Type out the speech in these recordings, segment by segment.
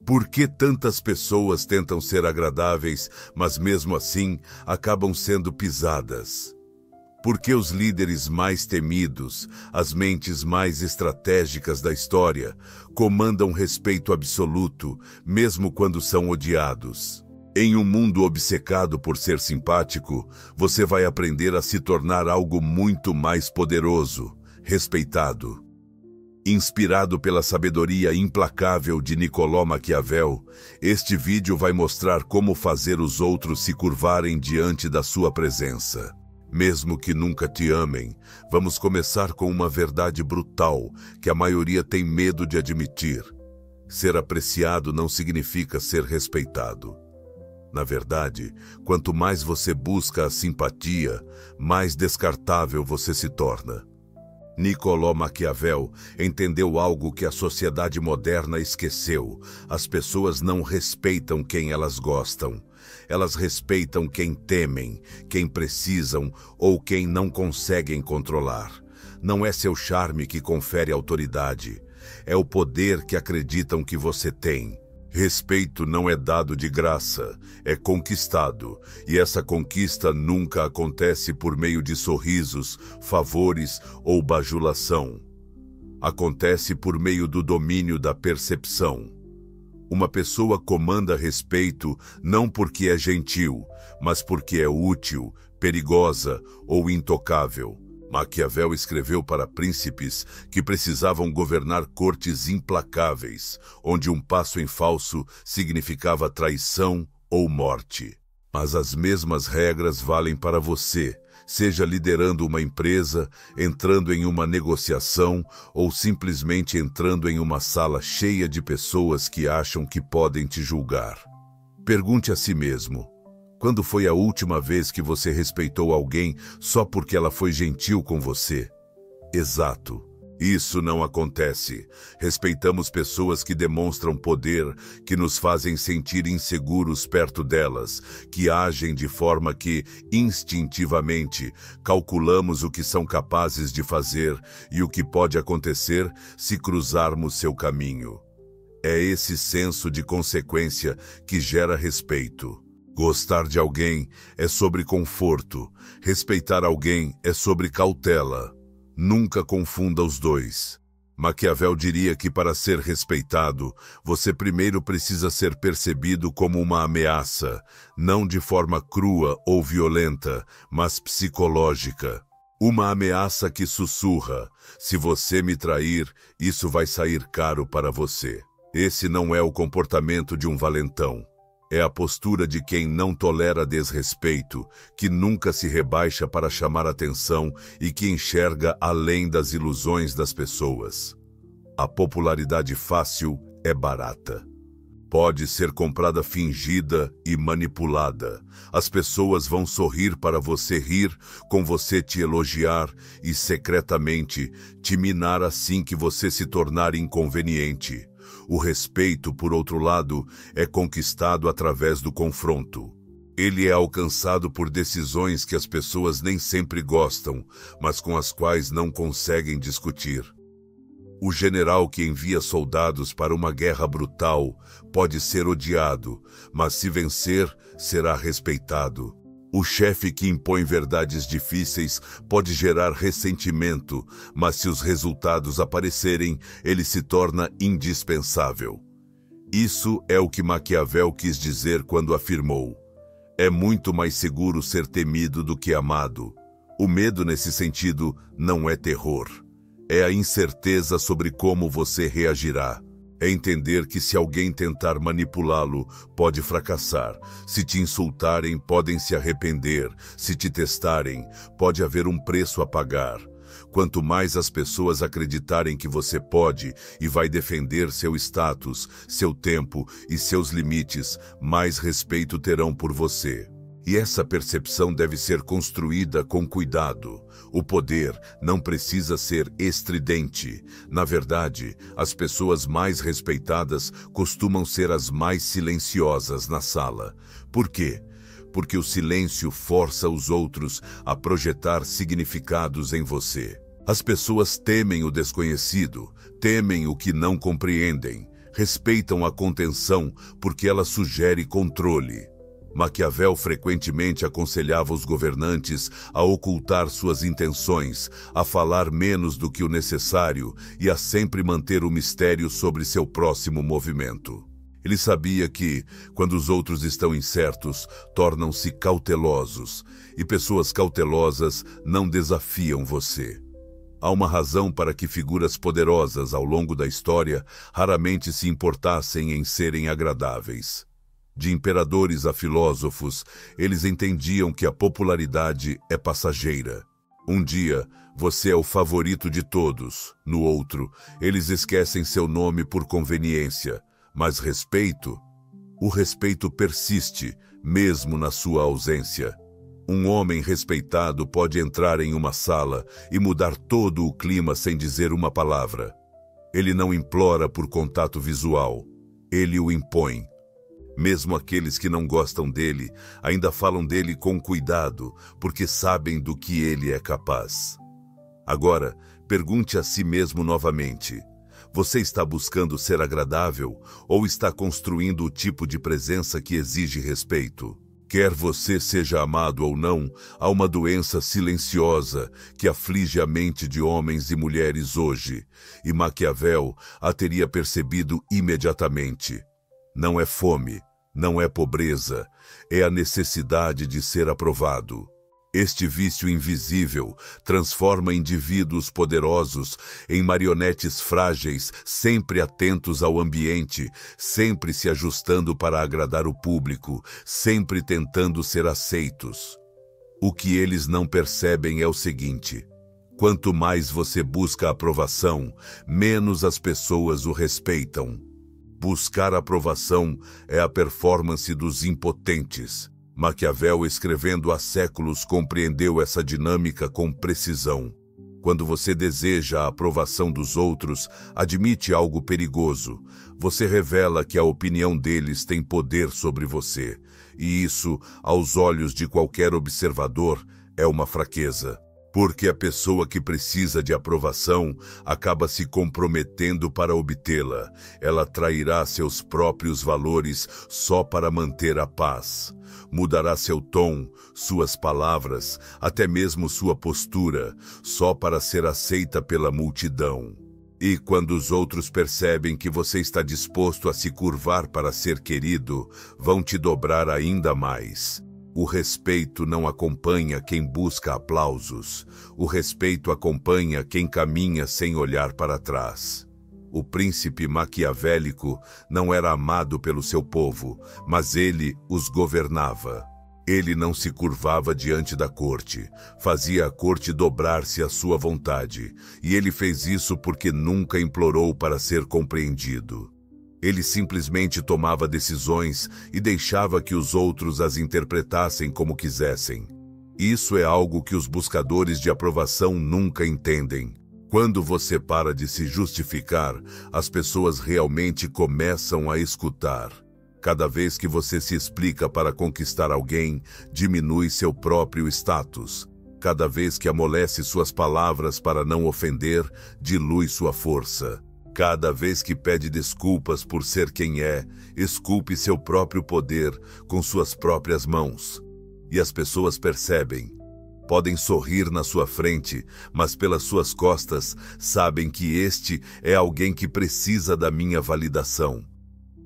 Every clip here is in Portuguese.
Por que tantas pessoas tentam ser agradáveis, mas mesmo assim acabam sendo pisadas? Por que os líderes mais temidos, as mentes mais estratégicas da história, comandam respeito absoluto, mesmo quando são odiados? Em um mundo obcecado por ser simpático, você vai aprender a se tornar algo muito mais poderoso, respeitado. Inspirado pela sabedoria implacável de Niccolò Maquiavel, este vídeo vai mostrar como fazer os outros se curvarem diante da sua presença. Mesmo que nunca te amem, vamos começar com uma verdade brutal que a maioria tem medo de admitir. Ser apreciado não significa ser respeitado. Na verdade, quanto mais você busca a simpatia, mais descartável você se torna. Niccolò Maquiavel entendeu algo que a sociedade moderna esqueceu. As pessoas não respeitam quem elas gostam. Elas respeitam quem temem, quem precisam ou quem não conseguem controlar. Não é seu charme que confere autoridade. É o poder que acreditam que você tem. Respeito não é dado de graça, é conquistado, e essa conquista nunca acontece por meio de sorrisos, favores ou bajulação. Acontece por meio do domínio da percepção. Uma pessoa comanda respeito não porque é gentil, mas porque é útil, perigosa ou intocável. Maquiavel escreveu para príncipes que precisavam governar cortes implacáveis, onde um passo em falso significava traição ou morte. Mas as mesmas regras valem para você, seja liderando uma empresa, entrando em uma negociação ou simplesmente entrando em uma sala cheia de pessoas que acham que podem te julgar. Pergunte a si mesmo: quando foi a última vez que você respeitou alguém só porque ela foi gentil com você? Exato. Isso não acontece. Respeitamos pessoas que demonstram poder, que nos fazem sentir inseguros perto delas, que agem de forma que, instintivamente, calculamos o que são capazes de fazer e o que pode acontecer se cruzarmos seu caminho. É esse senso de consequência que gera respeito. Gostar de alguém é sobre conforto, respeitar alguém é sobre cautela. Nunca confunda os dois. Maquiavel diria que para ser respeitado, você primeiro precisa ser percebido como uma ameaça, não de forma crua ou violenta, mas psicológica. Uma ameaça que sussurra: se você me trair, isso vai sair caro para você. Esse não é o comportamento de um valentão. É a postura de quem não tolera desrespeito, que nunca se rebaixa para chamar atenção e que enxerga além das ilusões das pessoas. A popularidade fácil é barata. Pode ser comprada fingida e manipulada. As pessoas vão sorrir para você rir, com você te elogiar e, secretamente, te minar assim que você se tornar inconveniente. O respeito, por outro lado, é conquistado através do confronto. Ele é alcançado por decisões que as pessoas nem sempre gostam, mas com as quais não conseguem discutir. O general que envia soldados para uma guerra brutal pode ser odiado, mas se vencer, será respeitado. O chefe que impõe verdades difíceis pode gerar ressentimento, mas se os resultados aparecerem, ele se torna indispensável. Isso é o que Maquiavel quis dizer quando afirmou: é muito mais seguro ser temido do que amado. O medo, nesse sentido, não é terror. É a incerteza sobre como você reagirá. É entender que se alguém tentar manipulá-lo, pode fracassar. Se te insultarem, podem se arrepender. Se te testarem, pode haver um preço a pagar. Quanto mais as pessoas acreditarem que você pode e vai defender seu status, seu tempo e seus limites, mais respeito terão por você. E essa percepção deve ser construída com cuidado. O poder não precisa ser estridente. Na verdade, as pessoas mais respeitadas costumam ser as mais silenciosas na sala. Por quê? Porque o silêncio força os outros a projetar significados em você. As pessoas temem o desconhecido, temem o que não compreendem. Respeitam a contenção porque ela sugere controle. Maquiavel frequentemente aconselhava os governantes a ocultar suas intenções, a falar menos do que o necessário e a sempre manter o mistério sobre seu próximo movimento. Ele sabia que, quando os outros estão incertos, tornam-se cautelosos, e pessoas cautelosas não desafiam você. Há uma razão para que figuras poderosas ao longo da história raramente se importassem em serem agradáveis. De imperadores a filósofos, eles entendiam que a popularidade é passageira. Um dia, você é o favorito de todos. No outro, eles esquecem seu nome por conveniência. Mas respeito? O respeito persiste, mesmo na sua ausência. Um homem respeitado pode entrar em uma sala e mudar todo o clima sem dizer uma palavra. Ele não implora por contato visual. Ele o impõe. Mesmo aqueles que não gostam dele, ainda falam dele com cuidado, porque sabem do que ele é capaz. Agora, pergunte a si mesmo novamente. Você está buscando ser agradável ou está construindo o tipo de presença que exige respeito? Quer você seja amado ou não, há uma doença silenciosa que aflige a mente de homens e mulheres hoje, e Maquiavel a teria percebido imediatamente. Não é fome, não é pobreza, é a necessidade de ser aprovado. Este vício invisível transforma indivíduos poderosos em marionetes frágeis, sempre atentos ao ambiente, sempre se ajustando para agradar o público, sempre tentando ser aceitos. O que eles não percebem é o seguinte: quanto mais você busca aprovação, menos as pessoas o respeitam. Buscar aprovação é a performance dos impotentes. Maquiavel, escrevendo há séculos, compreendeu essa dinâmica com precisão. Quando você deseja a aprovação dos outros, admite algo perigoso. Você revela que a opinião deles tem poder sobre você. E isso, aos olhos de qualquer observador, é uma fraqueza. Porque a pessoa que precisa de aprovação acaba se comprometendo para obtê-la. Ela trairá seus próprios valores só para manter a paz. Mudará seu tom, suas palavras, até mesmo sua postura, só para ser aceita pela multidão. E quando os outros percebem que você está disposto a se curvar para ser querido, vão te dobrar ainda mais. O respeito não acompanha quem busca aplausos. O respeito acompanha quem caminha sem olhar para trás. O príncipe maquiavélico não era amado pelo seu povo, mas ele os governava. Ele não se curvava diante da corte, fazia a corte dobrar-se à sua vontade, e ele fez isso porque nunca implorou para ser compreendido. Ele simplesmente tomava decisões e deixava que os outros as interpretassem como quisessem. Isso é algo que os buscadores de aprovação nunca entendem. Quando você para de se justificar, as pessoas realmente começam a escutar. Cada vez que você se explica para conquistar alguém, diminui seu próprio status. Cada vez que amolece suas palavras para não ofender, dilui sua força. Cada vez que pede desculpas por ser quem é, esculpe seu próprio poder com suas próprias mãos. E as pessoas percebem. Podem sorrir na sua frente, mas pelas suas costas sabem que este é alguém que precisa da minha validação.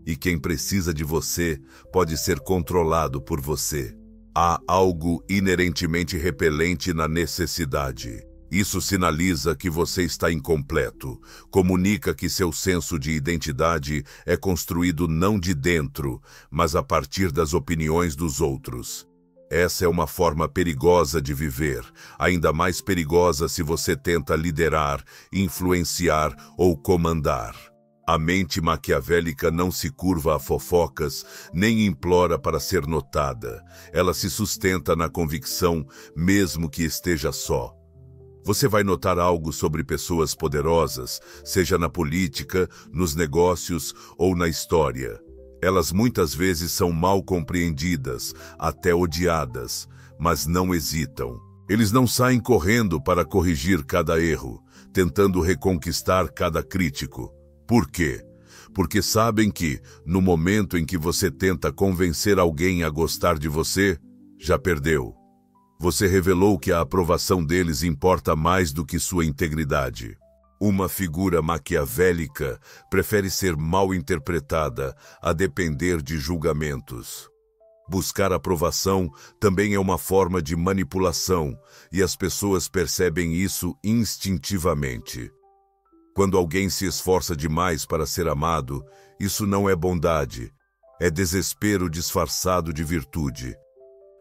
E quem precisa de você pode ser controlado por você. Há algo inerentemente repelente na necessidade. Isso sinaliza que você está incompleto. Comunica que seu senso de identidade é construído não de dentro, mas a partir das opiniões dos outros. Essa é uma forma perigosa de viver, ainda mais perigosa se você tenta liderar, influenciar ou comandar. A mente maquiavélica não se curva a fofocas, nem implora para ser notada. Ela se sustenta na convicção, mesmo que esteja só. Você vai notar algo sobre pessoas poderosas, seja na política, nos negócios ou na história. Elas muitas vezes são mal compreendidas, até odiadas, mas não hesitam. Eles não saem correndo para corrigir cada erro, tentando reconquistar cada crítico. Por quê? porque sabem que, no momento em que você tenta convencer alguém a gostar de você, já perdeu. Você revelou que a aprovação deles importa mais do que sua integridade. Uma figura maquiavélica prefere ser mal interpretada a depender de julgamentos. Buscar aprovação também é uma forma de manipulação, e as pessoas percebem isso instintivamente. Quando alguém se esforça demais para ser amado, isso não é bondade, é desespero disfarçado de virtude.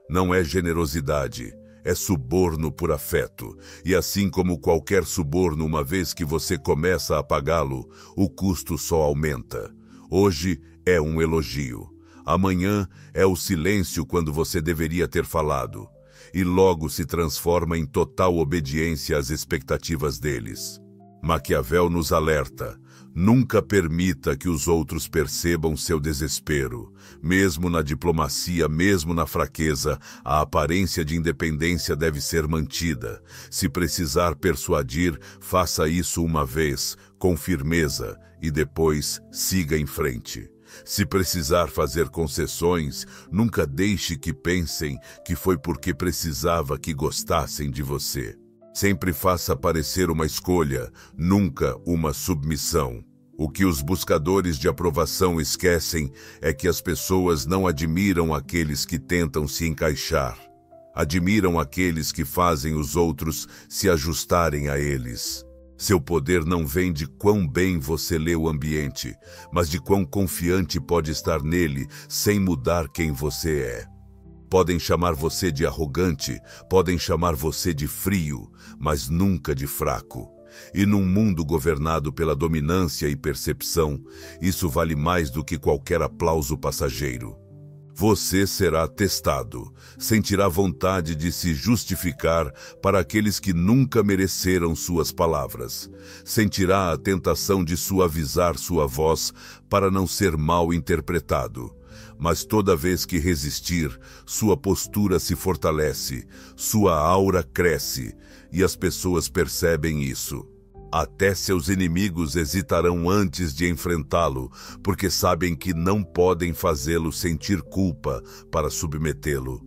Não é generosidade, é suborno por afeto, e assim como qualquer suborno, uma vez que você começa a pagá-lo, o custo só aumenta. Hoje é um elogio. Amanhã é o silêncio quando você deveria ter falado, e logo se transforma em total obediência às expectativas deles. Maquiavel nos alerta: nunca permita que os outros percebam seu desespero. Mesmo na diplomacia, mesmo na fraqueza, a aparência de independência deve ser mantida. Se precisar persuadir, faça isso uma vez, com firmeza, e depois siga em frente. Se precisar fazer concessões, nunca deixe que pensem que foi porque precisava que gostassem de você. Sempre faça parecer uma escolha, nunca uma submissão. O que os buscadores de aprovação esquecem é que as pessoas não admiram aqueles que tentam se encaixar. Admiram aqueles que fazem os outros se ajustarem a eles. Seu poder não vem de quão bem você lê o ambiente, mas de quão confiante pode estar nele sem mudar quem você é. Podem chamar você de arrogante, podem chamar você de frio, mas nunca de fraco. E num mundo governado pela dominância e percepção, isso vale mais do que qualquer aplauso passageiro. Você será testado, sentirá vontade de se justificar para aqueles que nunca mereceram suas palavras. Sentirá a tentação de suavizar sua voz para não ser mal interpretado. Mas toda vez que resistir, sua postura se fortalece, sua aura cresce, e as pessoas percebem isso. Até seus inimigos hesitarão antes de enfrentá-lo, porque sabem que não podem fazê-lo sentir culpa para submetê-lo.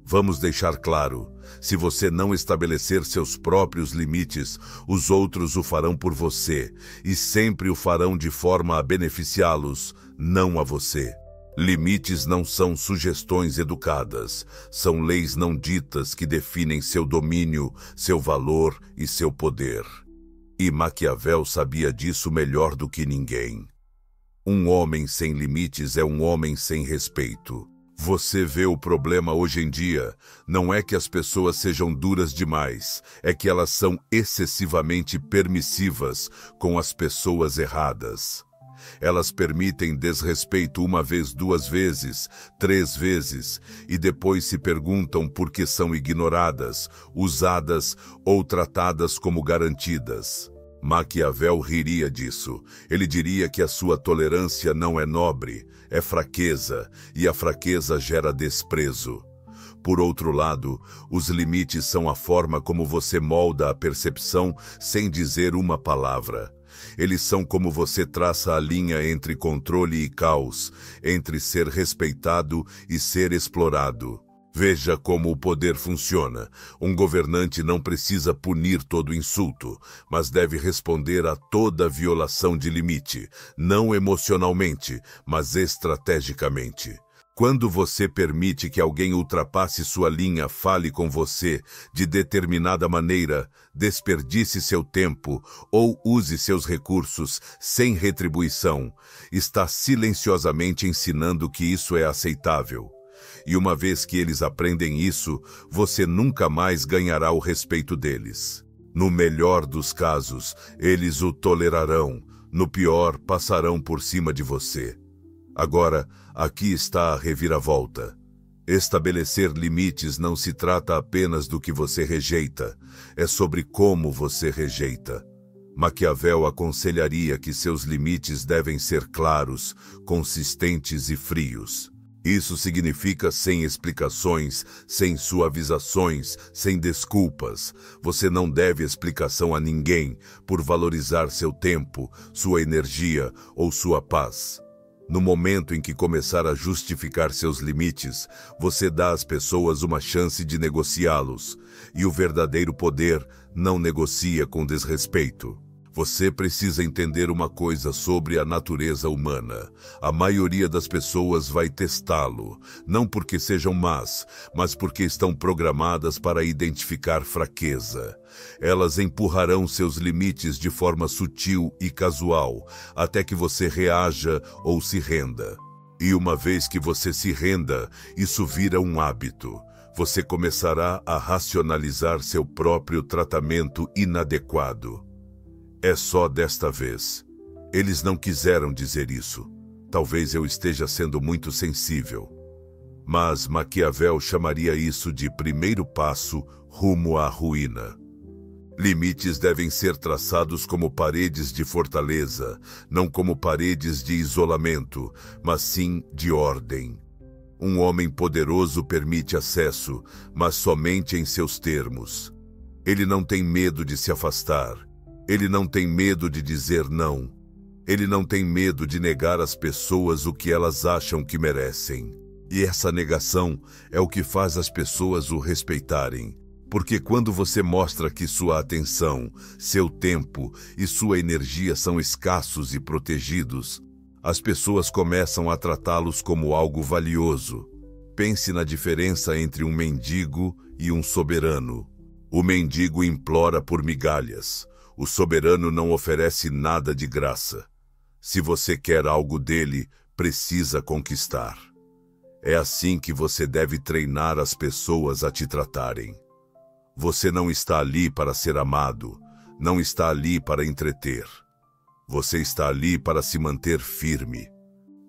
Vamos deixar claro, se você não estabelecer seus próprios limites, os outros o farão por você, e sempre o farão de forma a beneficiá-los, não a você. Limites não são sugestões educadas, são leis não ditas que definem seu domínio, seu valor e seu poder. E Maquiavel sabia disso melhor do que ninguém. Um homem sem limites é um homem sem respeito. Você vê o problema hoje em dia, não é que as pessoas sejam duras demais, é que elas são excessivamente permissivas com as pessoas erradas. Elas permitem desrespeito uma vez, 2 vezes, 3 vezes, e depois se perguntam por que são ignoradas, usadas ou tratadas como garantidas. Maquiavel riria disso. Ele diria que a sua tolerância não é nobre, é fraqueza, e a fraqueza gera desprezo. Por outro lado, os limites são a forma como você molda a percepção sem dizer uma palavra. Eles são como você traça a linha entre controle e caos, entre ser respeitado e ser explorado. Veja como o poder funciona. Um governante não precisa punir todo insulto, mas deve responder a toda violação de limite, não emocionalmente, mas estrategicamente. Quando você permite que alguém ultrapasse sua linha, fale com você de determinada maneira, desperdice seu tempo ou use seus recursos sem retribuição, está silenciosamente ensinando que isso é aceitável. E uma vez que eles aprendem isso, você nunca mais ganhará o respeito deles. No melhor dos casos, eles o tolerarão, no pior, passarão por cima de você. Agora, aqui está a reviravolta. Estabelecer limites não se trata apenas do que você rejeita, é sobre como você rejeita. Maquiavel aconselharia que seus limites devem ser claros, consistentes e frios. Isso significa sem explicações, sem suavizações, sem desculpas. Você não deve explicação a ninguém por valorizar seu tempo, sua energia ou sua paz. No momento em que começar a justificar seus limites, você dá às pessoas uma chance de negociá-los, e o verdadeiro poder não negocia com desrespeito. Você precisa entender uma coisa sobre a natureza humana. A maioria das pessoas vai testá-lo, não porque sejam más, mas porque estão programadas para identificar fraqueza. Elas empurrarão seus limites de forma sutil e casual, até que você reaja ou se renda. E uma vez que você se renda, isso vira um hábito. Você começará a racionalizar seu próprio tratamento inadequado. É só desta vez. Eles não quiseram dizer isso. Talvez eu esteja sendo muito sensível. Mas Maquiavel chamaria isso de primeiro passo rumo à ruína. Limites devem ser traçados como paredes de fortaleza, não como paredes de isolamento, mas sim de ordem. Um homem poderoso permite acesso, mas somente em seus termos. Ele não tem medo de se afastar. Ele não tem medo de dizer não. Ele não tem medo de negar às pessoas o que elas acham que merecem. E essa negação é o que faz as pessoas o respeitarem. Porque quando você mostra que sua atenção, seu tempo e sua energia são escassos e protegidos, as pessoas começam a tratá-los como algo valioso. Pense na diferença entre um mendigo e um soberano. O mendigo implora por migalhas. O soberano não oferece nada de graça. Se você quer algo dele, precisa conquistar. É assim que você deve treinar as pessoas a te tratarem. Você não está ali para ser amado, não está ali para entreter. Você está ali para se manter firme.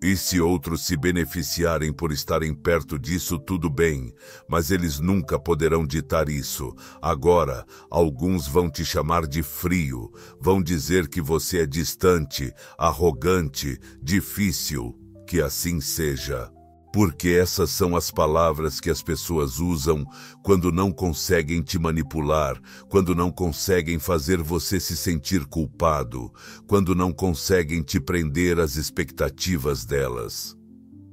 E se outros se beneficiarem por estarem perto disso, tudo bem, mas eles nunca poderão ditar isso. Agora, alguns vão te chamar de frio, vão dizer que você é distante, arrogante, difícil. Que assim seja. Porque essas são as palavras que as pessoas usam quando não conseguem te manipular, quando não conseguem fazer você se sentir culpado, quando não conseguem te prender às expectativas delas.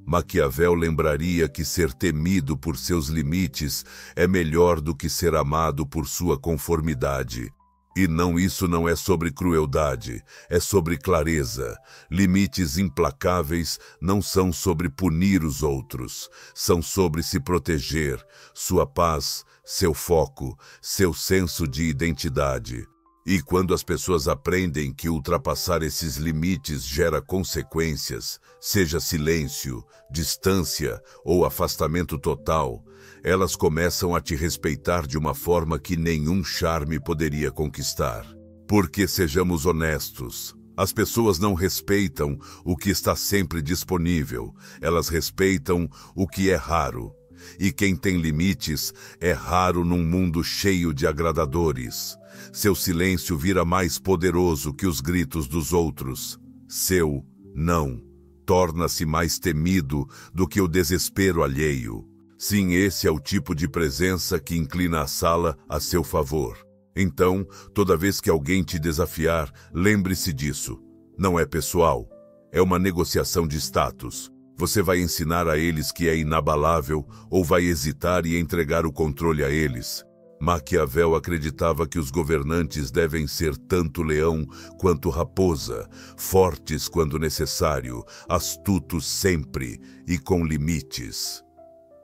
Maquiavel lembraria que ser temido por seus limites é melhor do que ser amado por sua conformidade. E não, isso não é sobre crueldade, é sobre clareza. Limites implacáveis não são sobre punir os outros, são sobre se proteger, sua paz, seu foco, seu senso de identidade. E quando as pessoas aprendem que ultrapassar esses limites gera consequências, seja silêncio, distância ou afastamento total, elas começam a te respeitar de uma forma que nenhum charme poderia conquistar. Porque, sejamos honestos, as pessoas não respeitam o que está sempre disponível, elas respeitam o que é raro. E quem tem limites é raro num mundo cheio de agradadores. Seu silêncio vira mais poderoso que os gritos dos outros. Seu não torna-se mais temido do que o desespero alheio. Sim, esse é o tipo de presença que inclina a sala a seu favor. Então, toda vez que alguém te desafiar, lembre-se disso. Não é pessoal. É uma negociação de status. Você vai ensinar a eles que é inabalável ou vai hesitar e entregar o controle a eles? Maquiavel acreditava que os governantes devem ser tanto leão quanto raposa, fortes quando necessário, astutos sempre e com limites.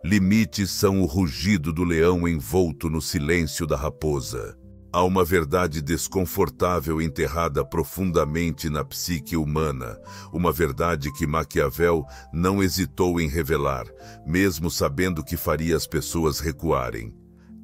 Limites são o rugido do leão envolto no silêncio da raposa. Há uma verdade desconfortável enterrada profundamente na psique humana, uma verdade que Maquiavel não hesitou em revelar, mesmo sabendo que faria as pessoas recuarem.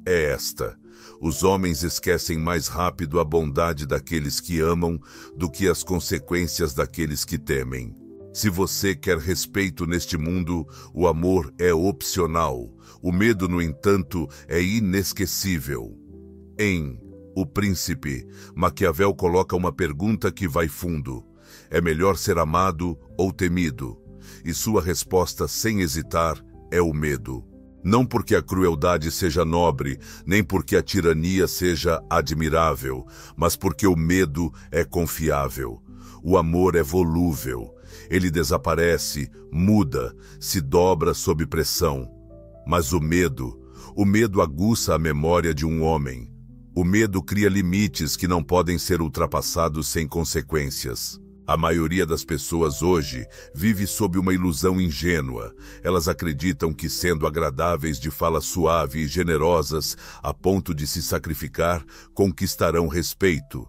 É esta: os homens esquecem mais rápido a bondade daqueles que amam do que as consequências daqueles que temem. Se você quer respeito neste mundo, o amor é opcional. O medo, no entanto, é inesquecível. Em O Príncipe, Maquiavel coloca uma pergunta que vai fundo. É melhor ser amado ou temido? e sua resposta sem hesitar é o medo. Não porque a crueldade seja nobre, nem porque a tirania seja admirável, mas porque o medo é confiável. O amor é volúvel. Ele desaparece, muda, se dobra sob pressão. Mas o medo aguça a memória de um homem. O medo cria limites que não podem ser ultrapassados sem consequências. A maioria das pessoas hoje vive sob uma ilusão ingênua. Elas acreditam que, sendo agradáveis de fala suave e generosas, a ponto de se sacrificar, conquistarão respeito.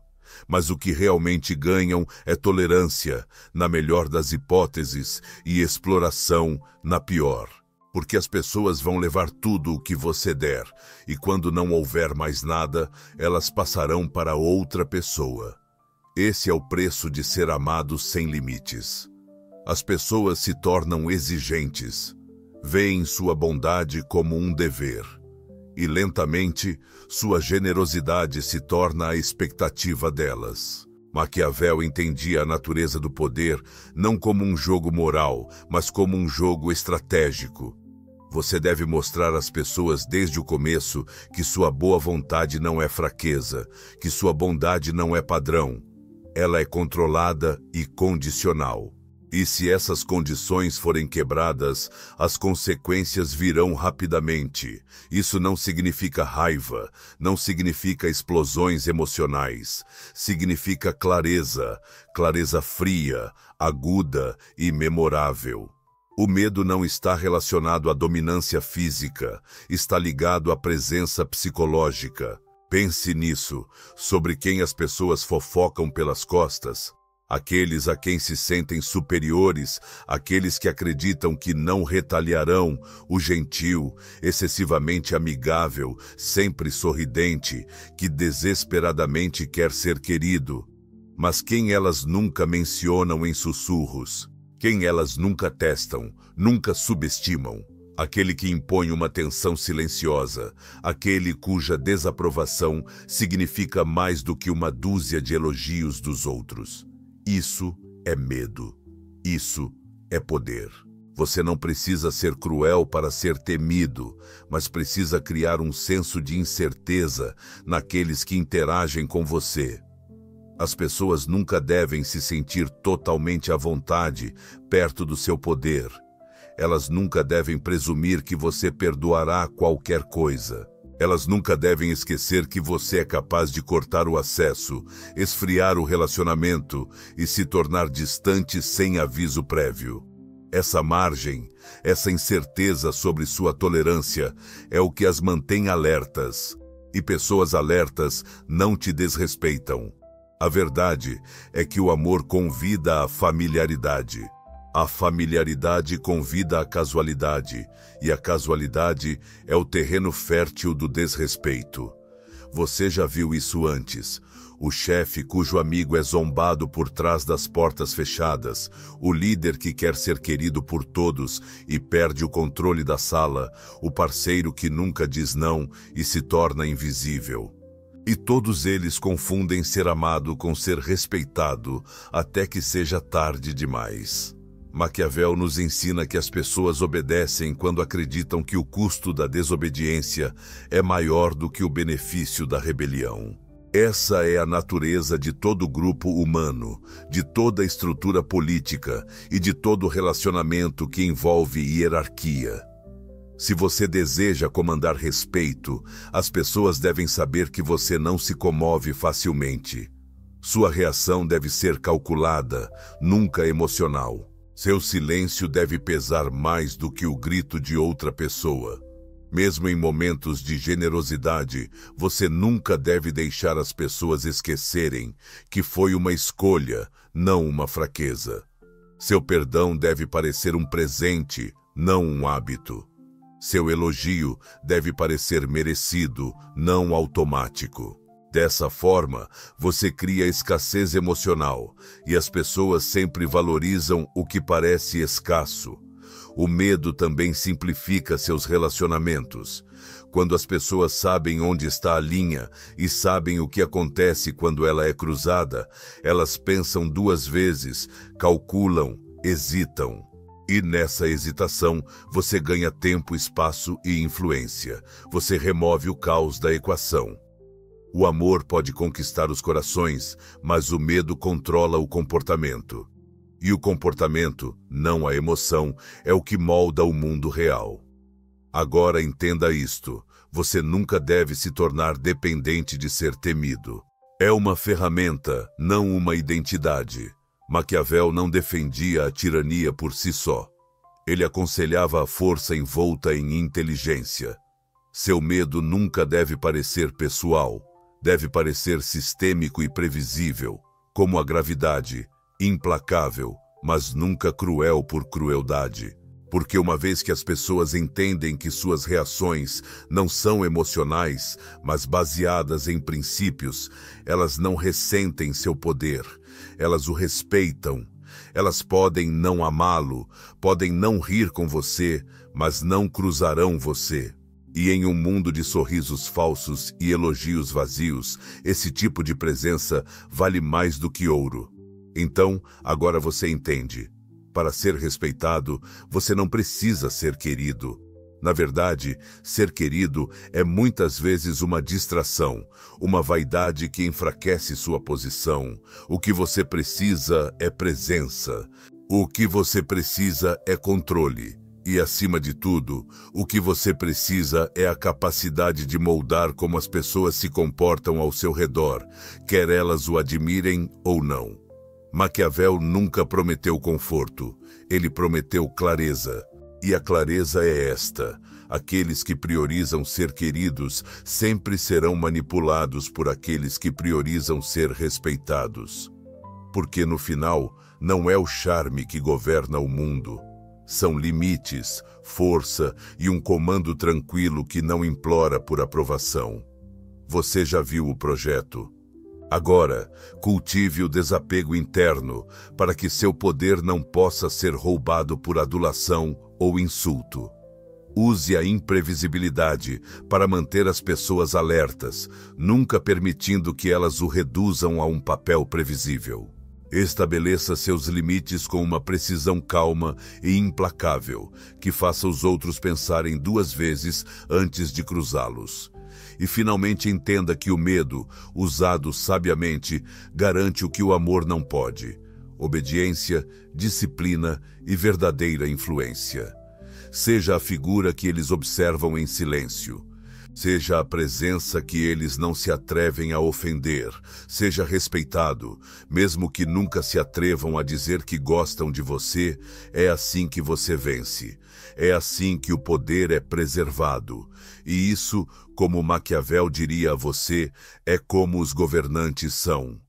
Mas o que realmente ganham é tolerância, na melhor das hipóteses, e exploração, na pior. Porque as pessoas vão levar tudo o que você der, e quando não houver mais nada, elas passarão para outra pessoa. Esse é o preço de ser amado sem limites. As pessoas se tornam exigentes, veem sua bondade como um dever, e lentamente sua generosidade se torna a expectativa delas. Maquiavel entendia a natureza do poder não como um jogo moral, mas como um jogo estratégico. Você deve mostrar às pessoas desde o começo que sua boa vontade não é fraqueza, que sua bondade não é padrão. Ela é controlada e condicional. E se essas condições forem quebradas, as consequências virão rapidamente. Isso não significa raiva, não significa explosões emocionais. Significa clareza, clareza fria, aguda e memorável. O medo não está relacionado à dominância física, está ligado à presença psicológica. Pense nisso, sobre quem as pessoas fofocam pelas costas. Aqueles a quem se sentem superiores, aqueles que acreditam que não retaliarão, o gentil, excessivamente amigável, sempre sorridente, que desesperadamente quer ser querido. Mas quem elas nunca mencionam em sussurros? Quem elas nunca testam, nunca subestimam? Aquele que impõe uma tensão silenciosa, aquele cuja desaprovação significa mais do que uma dúzia de elogios dos outros. Isso é medo. Isso é poder. Você não precisa ser cruel para ser temido, mas precisa criar um senso de incerteza naqueles que interagem com você. As pessoas nunca devem se sentir totalmente à vontade perto do seu poder. Elas nunca devem presumir que você perdoará qualquer coisa. Elas nunca devem esquecer que você é capaz de cortar o acesso, esfriar o relacionamento e se tornar distante sem aviso prévio. Essa margem, essa incerteza sobre sua tolerância é o que as mantém alertas. E pessoas alertas não te desrespeitam. A verdade é que o amor convida à familiaridade. A familiaridade convida à casualidade, e a casualidade é o terreno fértil do desrespeito. Você já viu isso antes. O chefe cujo amigo é zombado por trás das portas fechadas, o líder que quer ser querido por todos e perde o controle da sala, o parceiro que nunca diz não e se torna invisível. E todos eles confundem ser amado com ser respeitado até que seja tarde demais. Maquiavel nos ensina que as pessoas obedecem quando acreditam que o custo da desobediência é maior do que o benefício da rebelião. Essa é a natureza de todo grupo humano, de toda estrutura política e de todo relacionamento que envolve hierarquia. Se você deseja comandar respeito, as pessoas devem saber que você não se comove facilmente. Sua reação deve ser calculada, nunca emocional. Seu silêncio deve pesar mais do que o grito de outra pessoa. Mesmo em momentos de generosidade, você nunca deve deixar as pessoas esquecerem que foi uma escolha, não uma fraqueza. Seu perdão deve parecer um presente, não um hábito. Seu elogio deve parecer merecido, não automático. Dessa forma, você cria escassez emocional, e as pessoas sempre valorizam o que parece escasso. O medo também simplifica seus relacionamentos. Quando as pessoas sabem onde está a linha e sabem o que acontece quando ela é cruzada, elas pensam duas vezes, calculam, hesitam. E nessa hesitação, você ganha tempo, espaço e influência. Você remove o caos da equação. O amor pode conquistar os corações, mas o medo controla o comportamento. E o comportamento, não a emoção, é o que molda o mundo real. Agora entenda isto: você nunca deve se tornar dependente de ser temido. É uma ferramenta, não uma identidade. Maquiavel não defendia a tirania por si só. Ele aconselhava a força envolta em inteligência. Seu medo nunca deve parecer pessoal. Deve parecer sistêmico e previsível, como a gravidade, implacável, mas nunca cruel por crueldade. Porque uma vez que as pessoas entendem que suas reações não são emocionais, mas baseadas em princípios, elas não ressentem seu poder, elas o respeitam. Elas podem não amá-lo, podem não rir com você, mas não cruzarão você. E em um mundo de sorrisos falsos e elogios vazios, esse tipo de presença vale mais do que ouro. Então, agora você entende. Para ser respeitado, você não precisa ser querido. Na verdade, ser querido é muitas vezes uma distração, uma vaidade que enfraquece sua posição. O que você precisa é presença. O que você precisa é controle. E, acima de tudo, o que você precisa é a capacidade de moldar como as pessoas se comportam ao seu redor, quer elas o admirem ou não. Maquiavel nunca prometeu conforto, ele prometeu clareza. E a clareza é esta: aqueles que priorizam ser queridos sempre serão manipulados por aqueles que priorizam ser respeitados. Porque no final, não é o charme que governa o mundo. São limites, força e um comando tranquilo que não implora por aprovação. Você já viu o projeto? Agora, cultive o desapego interno para que seu poder não possa ser roubado por adulação ou insulto. Use a imprevisibilidade para manter as pessoas alertas, nunca permitindo que elas o reduzam a um papel previsível. Estabeleça seus limites com uma precisão calma e implacável, que faça os outros pensarem duas vezes antes de cruzá-los. E finalmente entenda que o medo, usado sabiamente, garante o que o amor não pode: obediência, disciplina e verdadeira influência. Seja a figura que eles observam em silêncio. Seja a presença que eles não se atrevem a ofender. Seja respeitado, mesmo que nunca se atrevam a dizer que gostam de você. É assim que você vence. É assim que o poder é preservado. E isso, como Maquiavel diria a você, é como os governantes são.